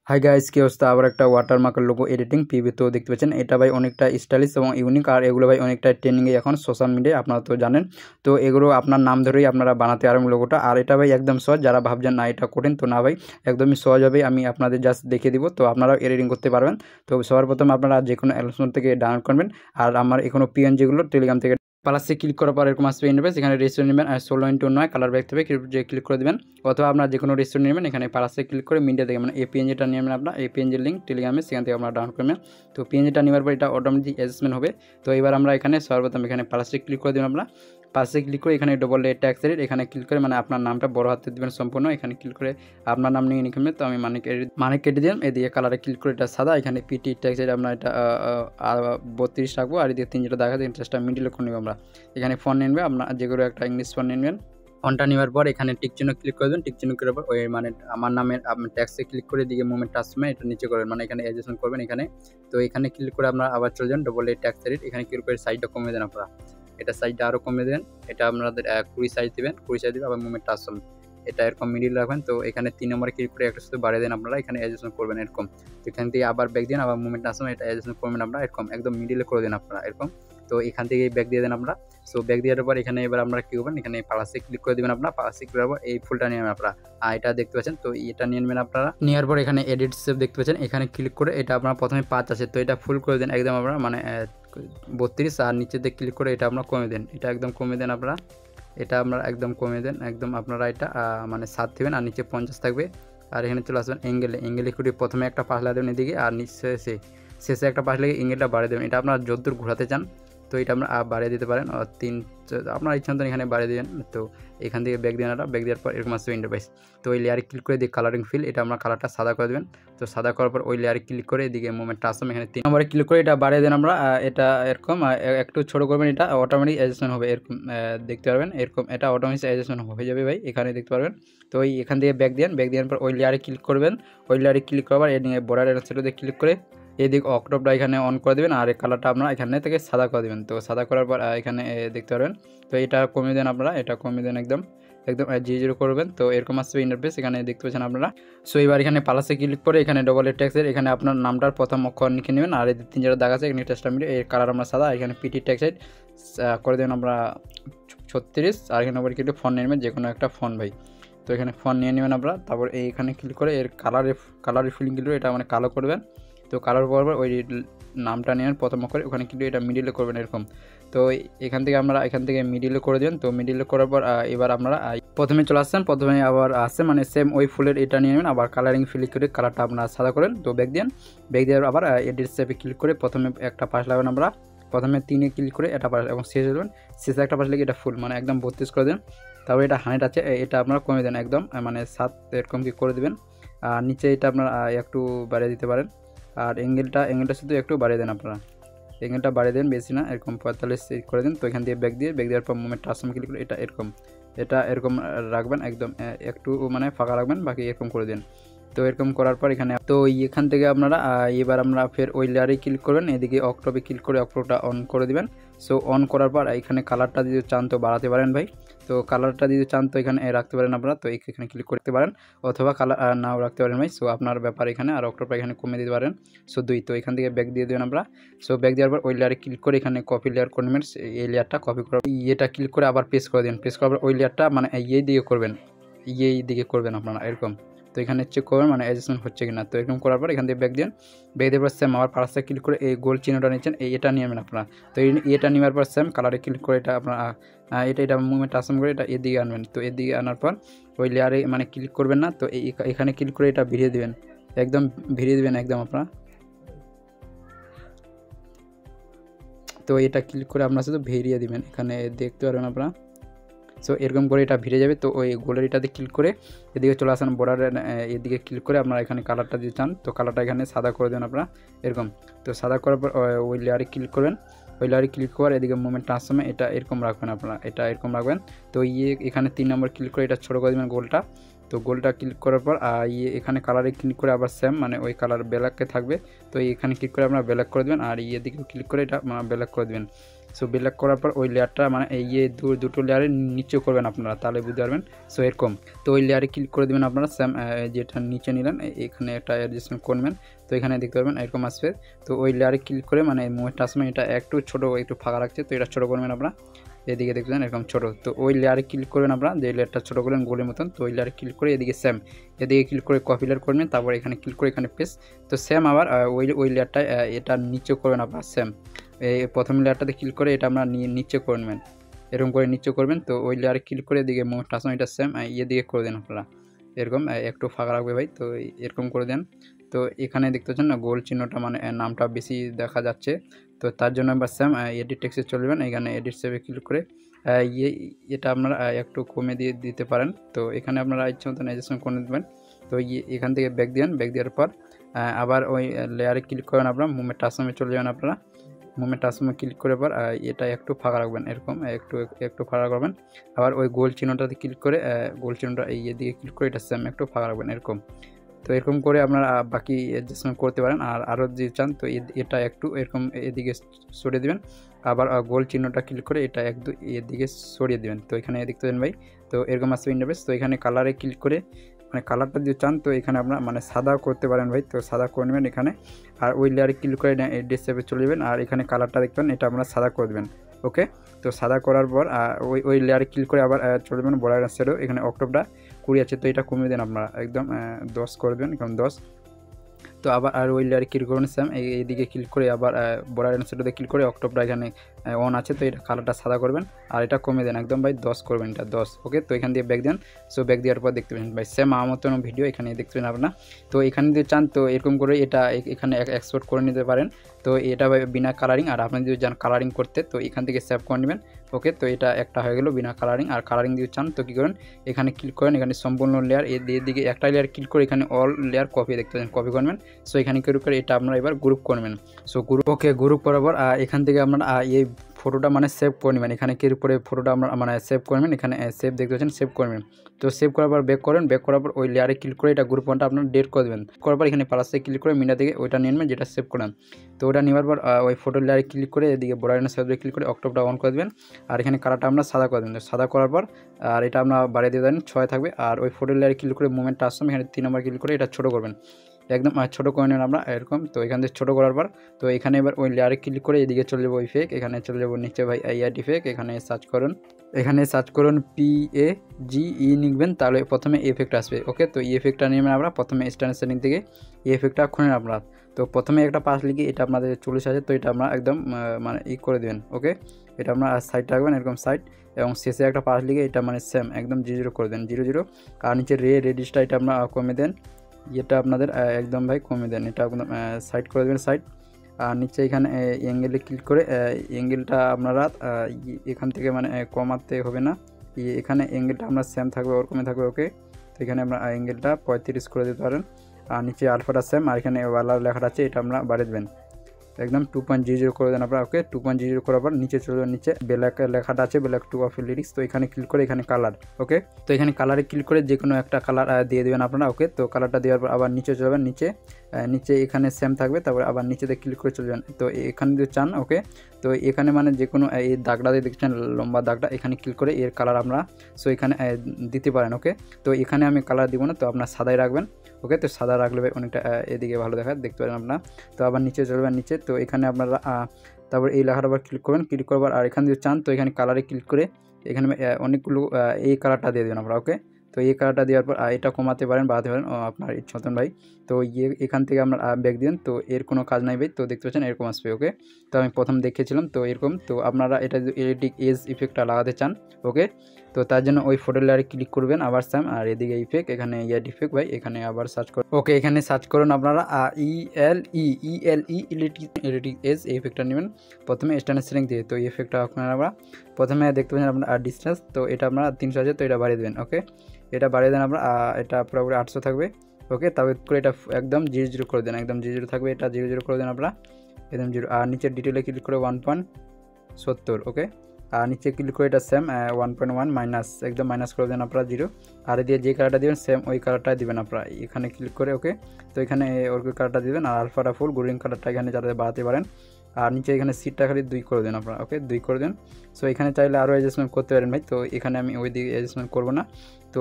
Hi guys, কি অবস্থা? আবার একটা ওয়াটারমার্কের লোগো এডিটিং পিভি তো দেখতে পাচ্ছেন। এটা ভাই অনেকটা স্টাইলিশ এবং ইউনিক, আর এগুলো ভাই অনেকটা ট্রেন্ডিংয়ে এখন সোশ্যাল মিডিয়ায়, আপনারা তো জানেন। তো এগুলো আপনার নাম ধরেই আপনারা বানাতে পারেন লোগোটা। আর এটা ভাই একদম সহজ, যারা ভাবছেন না এটা কঠিন, তো না ভাই, একদমই সহজ হবে। আমি আপনাদের জাস্ট দেখিয়ে দিব, তো আপনারাও এডিটিং করতে পারবেন। তো সবার প্রথম আপনারা যে কোনো অ্যাপ্লিকেশন থেকে ডাউনলোড করবেন, আর আমার এখনো পিএনজিগুলো টেলিগ্রাম থেকে প্লাসে ক্লিক করার পর এরকম আসবে ইন্টারফেস। এখানে রেজিস্টার নেবেন, আর 16:9 কালার ব্যাক থেকে ক্লিক করে দেবেন, অথবা আপনার যে কোনো রেজিস্টার নেবেন। এখানে প্লাসে ক্লিক করে মিডিয়া থেকে মানে এই পিএনজিটা নেবেন, আপনার এই পিএনজির লিঙ্ক টেলিগ্রামে, সেখান থেকে আপনারা ডাউনলোড করবেন। তো পিএনজিটা নেওয়ার পর এটা অটোমেটিক অ্যাডজাস্টমেন্ট হবে। তো এবার আমরা এখানে সর্বপ্রথম এখানে প্লাসে ক্লিক করে দেবেন। আপনারা প্লাসে ক্লিক করে এখানে ডবল ট্যাক্স রেট এখানে ক্লিক করে মানে আপনার নামটা বড় হাতে দেবেন সম্পূর্ণ। এখানে ক্লিক করে আপনার নাম নিয়ে লিখবেন। তো আমি মানে কেটে দিলাম। এদিকে কালারে ক্লিক করে এটা সাদা, এখানে পিটি ট্যাক্স রেট আপনার এটা 32 রাখবো, আর এদিকে 3 যেটা দেখা যায় ইন্টারেস্টটা মিডিলে করে নেব আমরা। এখানে ফোন নেবেন, আপনার যেগুলো একটা ইংলিশ ফোন নেবেন। ফোনটা নেওয়ার পর এখানে টিক চিহ্ন ক্লিক করে দেবেন। টিক চিহ্ন করার পর ওই মানে আমার নামের আপনি ট্যাক্সে ক্লিক করে দিকে মুভমেন্ট টাচমে এটা নিচে করবেন, মানে এখানে অ্যাডজাস্টমেন্ট করবেন এখানে। তো এখানে ক্লিক করে আপনারা আবার চলে যান ডবল ট্যাক্স রেট, এখানে ক্লিক করে সাইডটা কমিয়ে দেন আপনারা। এটা সাইডটা আরও কমিয়ে দেবেন, এটা আপনাদের 20 সাইজ দেবেন, 20 সাইজ দেবেন। আবার মুভমেন্ট টাচমে এটা এরকম মিডিল রাখবেন। তো এখানে 3 নম্বরে ক্লিক করে একটা শুধু বাড়িয়ে দেন আপনারা, এখানে অ্যাডজাস্টমেন্ট করবেন এরকম। তো এখান থেকে আবার ব্যাক দিন, আবার মুভমেন্ট টাচমে এটা অ্যাডজাস্টমেন্ট করবেন আপনারা এরকম, একদম মিডিলে করে দেন আপনারা এরকম। তো এখান থেকে ব্যাক দিয়ে দেন আপনারা। সো ব্যাক দেওয়ার পর এখানে এবার আপনারা কী করবেন, এখানে প্লাসে ক্লিক করে দেবেন আপনারা। প্লাসে ক্লিক করার পর এই ফুলটা নিয়ে নেবেন আপনারা, এটা দেখতে পাচ্ছেন। তো এটা নিয়ে নেবেন আপনারা। নেওয়ার পর এখানে এডিট সেভ দেখতে পাচ্ছেন, এখানে ক্লিক করে এটা আপনারা প্রথমে 5 আছে, তো এটা ফুল করে দেন একদম আপনারা, মানে 32, আর নিচেতে ক্লিক করে এটা আপনারা কমে দেন, এটা একদম কমে দেন আপনারা। এটা আপনারা একদম কমে দেন একদম, আপনারা এটা মানে 7 দেবেন, আর নিচে 50 থাকবে। আর এখানে চলে আসবেন এঙ্গেলে করে প্রথমে একটা পাশ লাগিয়ে দেবেন এদিকে, আর নিচে শেষে একটা পাশ লাগিয়ে এঙ্গেলটা বাড়িয়ে দেবেন। এটা আপনারা যতদূর ঘোরাতে চান তো এটা আপনারা বাড়িয়ে দিতে পারেন, 3 আপনার ইচ্ছা মতন এখানে বাড়িয়ে দেবেন। তো এখান থেকে ব্যাক দিয়ে ব্যাক দেওয়ার পর এরকম আসবে ইন্টারফেস। তো ওই লেয়ারে ক্লিক করে দিয়ে কালারিং ফিল, এটা আমরা কালারটা সাদা করে দেবেন। তো সাদা করার পর ওই লেয়ারে ক্লিক করে এদিকে মুভমেন্টটা আসবে, এখানে 3 নম্বরে ক্লিক করে এটা বাড়িয়ে দেন আমরা। এটা এরকম একটু ছোটো করবেন, এটা অটোমেটিক অ্যাডজাস্টমেন্ট হবে এরকম, দেখতে পারবেন এরকম, এটা অটোমেটিক অ্যাডজাস্টমেন্ট হয়ে যাবে ভাই, এখানে দেখতে পারবেন। তো ওই এখান থেকে ব্যাক দেওয়ার পর ওই লেয়ারে ক্লিক করবেন। ওই লেয়ারে ক্লিক করার পর এদিকে বর্ডার সেটাতে ক্লিক করে এদিকে অক্টোবরটা এখানে অন করে দেবেন, আর এই কালারটা আপনারা এখানে থেকে সাদা করে দেবেন। তো সাদা করার পর এখানে দেখতে পারবেন। তো এটা কমিয়ে দেন আপনারা, এটা কমিয়ে দেন একদম 0 করবেন। তো এরকম আসবে ইন্টারফেস, এখানে দেখতে পাচ্ছেন আপনারা। সো এবার এখানে প্লাসে ক্লিক করে এখানে ডবল ট্যাক্সের এখানে আপনার নামটার প্রথম অক্ষর লিখে নেবেন, আর এই 3 যেটা দাগ আছে এখানে টেক্সটটা মিলে এর কালার আমরা সাদা, এখানে পিটি ট্যাক্সাইড করে দেবেন আমরা 36, আর এখানে আবার কিন্তু ফোন নেবেন যে কোনো একটা ফোন ভাই। তো এখানে ফোন নিয়ে নেবেন আপনারা। তারপর এইখানে ক্লিক করে এর কালারের ফিলিংগুলো এটা মানে কালো করবেন। তো কালার পর ওই নামটা নেবেন প্রথম অক্ষরে, ওখানে কিন্তু এটা মিডিলে করবেন এরকম। তো এখান থেকে মিডিলে করে দেবেন। তো মিডিলে করার পর এবার আপনারা প্রথমে চলে আসছেন, প্রথমে আবার আসছে মানে সেম ওই ফুলের এটা নিয়ে নেবেন, আবার কালারিং ফিল করে কালারটা আপনারা সাদা করেন। তো ব্যাক দেওয়ার আবার এডিট শেপে ক্লিক করে প্রথমে একটা পাশ লাগাবেন আমরা, প্রথমে 3-এ ক্লিক করে এটা পাশ এবং শেষে দেবেন, শেষে একটা পাশ লেগে এটা ফুল মানে একদম 32 করে দেন। তারপর এটা 100 আছে, এটা আপনারা কমে দেন একদম মানে 7 এরকম কি করে দেবেন। আর নিচে এটা আপনারা একটু বাড়িয়ে দিতে পারেন, আর এঙ্গেলটা শুধু একটু বাড়িয়ে দেন আপনারা, এঙ্গেলটা বাড়িয়ে দেন বেশি না, এরকম 45 করে দেন। তো এখান দিয়ে ব্যাক দেওয়ার পর মুভমেন্ট টাচমে ক্লিক করে এটা এরকম রাখবেন একদম, একটু মানে ফাঁকা রাখবেন, বাকি এরকম করে দেন। তো এরকম করার পর এখানে তো এখান থেকে আপনারা এবার আমরা ফের ওই লেয়ারে ক্লিক করবেন, এদিকে অক্টোবে ক্লিক করে অক্টোটা অন করে দিবেন। সো অন করার পর এখানে কালারটা যদি চান তো বাড়াতে পারেন ভাই। তো কালারটা যদি চান তো এখানে রাখতে পারেন আপনারা, তো এখানে ক্লিক করতে পারেন, অথবা কালার নাও রাখতে পারেন ভাই। সো আপনার ব্যাপার এখানে, আর অক্টোটা এখানে কমে দিতে পারেন। সো 2। তো এখান থেকে ব্যাক দিয়ে দেবেন আমরা। সো ব্যাক দেওয়ার পর ওই লেয়ারে ক্লিক করে এখানে কপি লেয়ার করে নেবেন, এই লেয়ারটা কপি করে এটা ক্লিক করে আবার পেস্ট করে দেন। পেস্ট করার পর ওই লেয়ারটা মানে এই দিকে করবেন আপনারা এরকম। তো এখানে চেক করবেন মানে অ্যাডজাস্টমেন্ট হচ্ছে কিনা। তো এরকম করার পর এখান থেকে ব্যাক দেওয়ার পর সেম আবার পাশে ক্লিক করে এই গোল চিহ্নটা নিচ্ছেন, এটা নিয়ে নেবেন আপনারা। তো এটা নেওয়ার পর সেম কালারে ক্লিক করে এটা আপনারা এটা মুভমেন্ট আসন করে এটা এদিকে আনবেন। তো এদিকে আনার পর ওই লেয়ারে মানে ক্লিক করবেন না, তো এখানে ক্লিক করে এটা ভিড়িয়ে দেবেন, একদম ভিড়িয়ে দেবেন একদম আপনারা। তো এটা ক্লিক করে আপনারা শুধু ভিড়িয়ে দিবেন, এখানে দেখতে পারবেন আপনারা। সো এরকম করে এটা ভিড়ে যাবে। তো ওই গোলের এটাতে ক্লিক করে এদিকে চলে আসেন, বর্ডারের এদিকে ক্লিক করে আপনারা এখানে কালারটা দিতে চান তো কালারটা এখানে সাদা করে দেন আপনারা এরকম। তো সাদা করার পর ওই লেয়ারে ক্লিক করবেন, ওই লেয়ারে ক্লিক করার এদিকে মুভমেন্ট টানার সময় এটা এরকম রাখবেন আপনারা, এটা এরকম রাখবেন। তো এখানে 3 নম্বর ক্লিক করে এটা ছোটো করে দেবেন গোলটা। তো গোলটা ক্লিক করার পর এখানে কালারে ক্লিক করে আবার সেম মানে ওই কালার ব্ল্যাকে থাকবে। তো এখানে ক্লিক করে আপনারা ব্ল্যাক করে দেবেন, আর এদিকে ক্লিক করে এটা ব্ল্যাক করে দেবেন। সো ব্ল্যাক করার পর ওই লেয়ারটা মানে এই দুটো লেয়ারে নিচে করবেন আপনারা, তাহলে বুঝতে পারবেন। সো এরকম তো ওই লেয়ারে ক্লিক করে দেবেন আপনারা, সেম যেটা নিচে নিলেন এখানে একটা অ্যাডজাস্টমেন্ট করবেন। তো এখানে দেখতে পারবেন এরকম আসবে। তো ওই লেয়ারে ক্লিক করে মানে মুভমেন্ট টাচমেন্ট এটা একটু ছোটো একটু ফাঁকা রাখছে, তো এটা ছোটো করবেন আপনারা, এদিকে দেখবেন এরকম ছোটো। তো ওই লেয়ারে ক্লিক করবেন আপনারা, যে লেয়ারটা ছোটো করলেন গোলের মতন, তো ওই লেয়ারে ক্লিক করে এদিকে সেম এদিকে ক্লিক করে কপি লেয়ার করবেন, তারপর এখানে ক্লিক করে এখানে পেস্ট। তো সেম আবার ওই লেয়ারটায় এটা নিচে করবেন আপনারা, সেম এই প্রথম লেয়ারটাতে ক্লিক করে এটা আপনারা নিচে করে নেবেন, এরকম করে নিচে করবেন। তো ওই লেয়ারে ক্লিক করে এদিকে মুভমেন্ট টাচমেন্ট এটা সেম এদিকে করে দেন আপনারা, এরকম একটু ফাঁকা রাখবে ভাই। তো এরকম করে দেন। তো এখানে দেখতে পাচ্ছেন না গোল চিহ্নটা মানে নামটা বেশি দেখা যাচ্ছে, তো তার জন্য আবার সেম এডিট টেক্সটে চলবেন, এখানে এডিট সেভে ক্লিক করে এটা আপনারা একটু কমে দিতে পারেন। তো এখানে আপনারা ইচ্ছে মতন অ্যাডজাস্টমেন্ট করে দেবেন। তো এখান থেকে ব্যাক দিবেন, ব্যাক দেওয়ার পর আবার ওই লেয়ারে ক্লিক করেন আপনারা, মুভমেন্ট টাচমে চলে যাবেন আপনারা, মুভমেন্ট টাচমে ক্লিক করে পর এটা একটু ফাঁকা রাখবেন, এরকম একটু ফাঁকা করবেন। আবার ওই গোল চিহ্নটাতে ক্লিক করে গোল চিহ্নটা এদিকে ক্লিক করে এটা সেম একটু ফাঁকা রাখবেন এরকম। তো এরকম করে আপনারা বাকি অ্যাডজাস্টমেন্ট করতে পারেন। আর আরও যদি চান তো এটা একটু এরকম এদিকে সরিয়ে দেবেন, আবার গোল চিহ্নটা ক্লিক করে এটা এদিকে সরিয়ে দেবেন। তো এখানে দেখতে পাবেন ভাই, তো এরকম আসবে ইন্টারফেস। তো এখানে কালারে ক্লিক করে মানে কালারটা যদি চান তো এখানে আপনারা মানে সাদা করতে পারেন ভাই, তো সাদা করে নেবেন এখানে। আর ওই লেয়ারে ক্লিক করে এডিট সেভে চলে যাবেন, আর এখানে কালারটা দেখবেন এটা আপনারা সাদা করে দেবেন। ওকে, তো সাদা করার পর ওই লেয়ারে ক্লিক করে আবার চলে যাবেন বর্ডার সেটও, এখানে অক্টোবরটা 20 আছে, তো এটা কমিয়ে দেন আপনারা, একদম 10 করে দেবেন, কারণ 10। তো আবার আর ওই লেয়ারে ক্লিক করবেন সেম এইদিকে ক্লিক করে আবার বর্ডার সেটতে ক্লিক করে অক্টোবরটা এখানে অন আছে, তো এটা কালারটা সাদা করবেন আর এটা কমিয়ে দেন একদম ভাই 10 করবেন, এটা 10। ওকে, তো এখান দিয়ে ব্যাক দেন। সো ব্যাক দেওয়ার পর দেখতে পাবেন ভাই সেম আমার মতন ভিডিও এখানে দেখতে পাবেন আপনারা। তো এখানে যদি চান তো এরকম করে এটা এখানে এক্সপোর্ট করে নিতে পারেন। তো এটা বিনা কালারিং, আর আপনি যদি চান কালারিং করতে তো এখান থেকে সেভ করে নেবেন। ওকে, তো এটা একটা হয়ে গেল বিনা কালারিং। আর কালারিং যদি চান তো কী করেন, এখানে ক্লিক করেন, এখানে সম্পূর্ণ লেয়ার এদিকে একটা লেয়ার ক্লিক করে এখানে অল লেয়ার কপি দেখতে পাচ্ছেন, কপি করবেন। সো এখানে ক্লিক করে এটা আপনারা এবার গ্রুপ করবেন। সো গ্রুপ, ওকে, গ্রুপ করার পর এখান থেকে আপনারা এই ফটোটা মানে সেভ করে নেবেন, এখানে ক্লিক করে ফটোটা আমরা মানে সেভ করবেন, এখানে সেভ দেখতে পাচ্ছেন, সেভ করবেন। তো সেভ করার পর ব্যাক করেন, ব্যাক করার পর ওই লেয়ারে ক্লিক করে এটা গ্রুপ ওয়ানটা আপনারা ডেট করে দেবেন। করার পর এখানে প্লাসে ক্লিক করে মিনা থেকে ওইটা নিয়ে নেবেন যেটা সেভ করেন। তো ওটা নেওয়ার পর ওই ফটোর লেয়ারে ক্লিক করে এদিকে বর্ডার সেভে ক্লিক করে অক্টোবরটা অন করে দেবেন, আর এখানে কালারটা আমরা সাদা করে দেবেন। সাদা করার পর আর এটা আমরা বাড়িয়ে দিয়ে দেন 6 থাকবে। আর ওই ফটোর লেয়ারে ক্লিক করে মুভমেন্ট আসলাম, এখানে 3 নম্বর ক্লিক করে এটা ছোটো করবেন, একদম ছোটো করে নেবেন আমরা এরকম। তো এখান থেকে ছোটো করার পর তো এখানে এবার ওই লেয়ারে ক্লিক করে এদিকে চলে যাবো ওই ফেক, এখানে চলে যাবো নিচে ভাই আইআরটি ফেক, এখানে সার্চ করুন PAGE লিখবেন, তাহলে প্রথমে এফেক্ট আসবে। ওকে, তো এই এফেক্টটা নেবেন আমরা, প্রথমে স্ট্যান্ডার্ড সেটিং থেকে এই এফেক্টটা খুঁজেন আপনারা। তো প্রথমে একটা পাস লিখে এটা আপনাদের 40 আছে, তো এটা আমরা একদম মানে করে দেবেন। ওকে, এটা আপনার সাইড রাখবেন এরকম সাইড, এবং শেষে একটা পাস লিখে এটা মানে সেম একদম 0 করে দেন, 0 আর নিচে রেডিসটা এটা আপনারা কমে দেন, এটা আপনাদের একদম ভাই কমে দেন, এটা একদম সাইড করে দেবেন সাইড। আর নিচে এখানে অ্যাঙ্গেলে ক্লিক করে অ্যাঙ্গেলটা আপনারা এখান থেকে মানে কমাতে হবে না, এখানে অ্যাঙ্গেলটা আপনার সেম থাকবে ওরকমই থাকবে। ওকে, তো এখানে আমরা অ্যাঙ্গেলটা 35 করে দিতে পারেন, আর নিচে আলফাটা সেম, আর এখানে ওয়ালার লেখাটা আছে এটা আমরা বাড়িয়ে দেবেন, একদম 2.00 করে দেন আপনারা। ওকে, 2.00 করার পর নিচে চলে যান, নিচে ব্ল্যাক লেখাটা আছে ব্ল্যাক 2 অফ লিরিক্স, তো এখানে ক্লিক করে এখানে কালার। ওকে, তো এখানে কালারে ক্লিক করে যে কোনো একটা কালার দিয়ে দেবেন আপনারা। ওকে, তো কালারটা দেওয়ার পর আবার নিচে চলে যাবেন, নিচে এখানে সেম থাকবে, তারপর আবার নিচেতে ক্লিক করে চলে যান। তো এখানে যদি চান ওকে, তো এখানে মানে যে কোনো এই দাগটা দিয়ে দেখছেন লম্বা দাগটা, এখানে ক্লিক করে এর কালার আমরা সো এখানে দিতে পারেন। ওকে, তো এখানে আমি কালার দিব না, তো আপনার সাদাই রাখবেন। ওকে, তো সাদা রাখলে অনেকটা এদিকে ভালো দেখায়, দেখতে পারেন আপনারা। তো আবার নিচে চলবেন, নিচে তো এখানে আপনারা তারপর এই লেখাটা আবার ক্লিক করবেন, ক্লিক করবার আর এখানে যদি চান তো এখানে কালারে ক্লিক করে এখানে অনেকগুলো এই কালারটা দিয়ে দেবেন আপনারা। ওকে, তো এই কালারটা দেওয়ার পর এটা কমাতে পারেন বাড়াতে পারেন আপনার ইচ্ছা মতন ভাই। তো এখান থেকে আপনার ব্যাক দিন, তো এর কোনো কাজ নাই ভাই, তো দেখতে পাচ্ছেন এরকম আসবে। ওকে, তো আমি প্রথম দেখেছিলাম তো এরকম, তো আপনারা এটা যদি এডিটিং এজ ইফেক্টটা লাগাতে চান ওকে, তো তার জন্য ওই ফটো লেয়ারে ক্লিক করবেন আবার সেম, আর এদিকে ইফেক্ট এখানে ইফেক্ট ভাই, এখানে আবার সার্চ করুন। ওকে, এখানে সার্চ করুন আপনারা এডিটিং এজ এই ইফেক্টটা নেবেন প্রথমে স্ট্যান্ডার্ড সেটিং দিয়ে। তো এই ইফেক্টটা আপনারা প্রথমে দেখতে পাচ্ছেন আপনার ডিস্টেন্স, তো এটা আপনারা 300 আছে, তো এটা বাড়িয়ে দেবেন। ওকে, এটা বাড়িয়ে দেন আপনারা, এটা পুরোপুরি 800 থাকবে। ওকে, তবে করে এটা একদম 0 করে দেন, একদম 0 থাকবে, এটা 0 করে দেন আপনারা একদম 0। আর নিচের ডিটেলে ক্লিক করে 1.70। ওকে, আর নিচে ক্লিক করে এটা সেম 1.1 মাইনাস, একদম মাইনাস করে দেন আপনারা 0। আর দিয়ে যে কালারটা দেবেন সেম ওই কালারটাই দেবেন আপনারা, এখানে ক্লিক করে। ওকে, তো এখানে ওই কালারটা দেবেন, আর আলফাটা ফুল গ্রিন কালারটা এখানে যাতে বাড়াতে পারেন। আর নিচে এখানে সিটটা খালি 2 করে দেন আপনারা, ওকে 2 করে দেন। সো এখানে চাইলে আরও অ্যাডজাস্টমেন্ট করতে পারেন ভাই, তো এখানে আমি ওই দিকে অ্যাডজাস্টমেন্ট করবো না। তো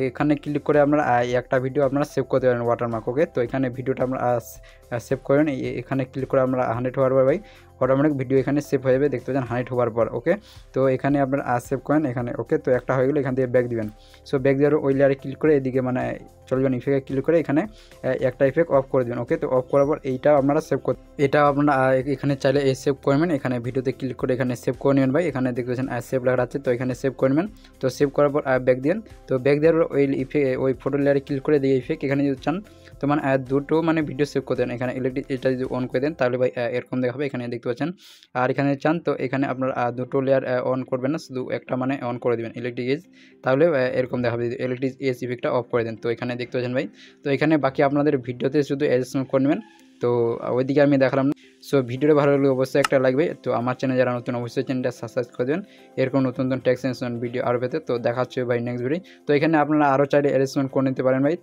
এখানে ক্লিক করে আপনারা একটা ভিডিও আপনারা সেভ করতে পারেন ওয়াটারমার্ক, ওকে। তো এখানে ভিডিওটা আমরা সেভ করেন, এখানে ক্লিক করে আমরা 100 হওয়ার পর ভাই অটোমেটিক ভিডিও এখানে সেভ হয়ে যাবে, দেখতে পাচ্ছেন 100 হওয়ার পর, ওকে। তো এখানে আপনারা সেভ করেন এখানে, ওকে। তো একটা হয়ে গেলে এখান থেকে ব্যাক দিবেন। সো ব্যাক দেওয়ার ওই লেয়ারে ক্লিক করে এদিকে মানে চলে যাবেন, ইফেক্টে ক্লিক করে এখানে একটা ইফেক্ট অফ করে দেবেন, ওকে। তো অফ করার পর এইটাও আপনারা সেভ করতে, এটাও আপনারা এখানে চাইলে সেভ করবেন, এখানে ভিডিওতে ক্লিক করে এখানে সেভ করে নেবেন ভাই। এখানে দেখতে পাচ্ছেন সেভ লেখা আছে, তো এখানে সেভ করে নেবেন। তো সেভ করার পর ব্যাক দিন। তো ব্যাক দেওয়ার পর ওই ওই ফটো লেয়ারে ক্লিক করে দিয়ে ইফেক্ট এখানে যদি চান তো মানে দুটো মানে ভিডিও সেভ করে দেন। এখানে ইলেকট্রিক এটা যদি অন করে দেন তাহলে ভাই এরকম দেখাবে, এখানে দেখতে পাচ্ছেন। আর এখানে চান তো এখানে আপনার দুটো লেয়ার অন করবেন না, শুধু একটা মানে অন করে দেবেন ইলেকট্রিক এজ, তাহলে এরকম দেখাবে। ইলেকট্রিক এজ ইফেক্টটা অফ করে দেন, তো এখানে দেখতে পাচ্ছেন ভাই। তো এখানে বাকি আপনাদের ভিডিওতে শুধু অ্যাডজাস্টমেন্ট করে নেবেন, তো ওইদিকে আমি দেখালাম না। সো ভিডিওটা ভালো লাগলে অবশ্যই একটা লাগবে। তো আমার চ্যানেল যারা নতুন অবশ্যই চ্যানেলটা সাবস্ক্রাইব করে দেবেন এরকম নতুন নতুন টেক্সট ভিডিও আরও পেতে। তো দেখা হচ্ছে ভাই নেক্সট ভিডিও। তো এখানে আপনারা আরও চাইলে অ্যাডজাস্টমেন্ট করে নিতে পারেন ভাই।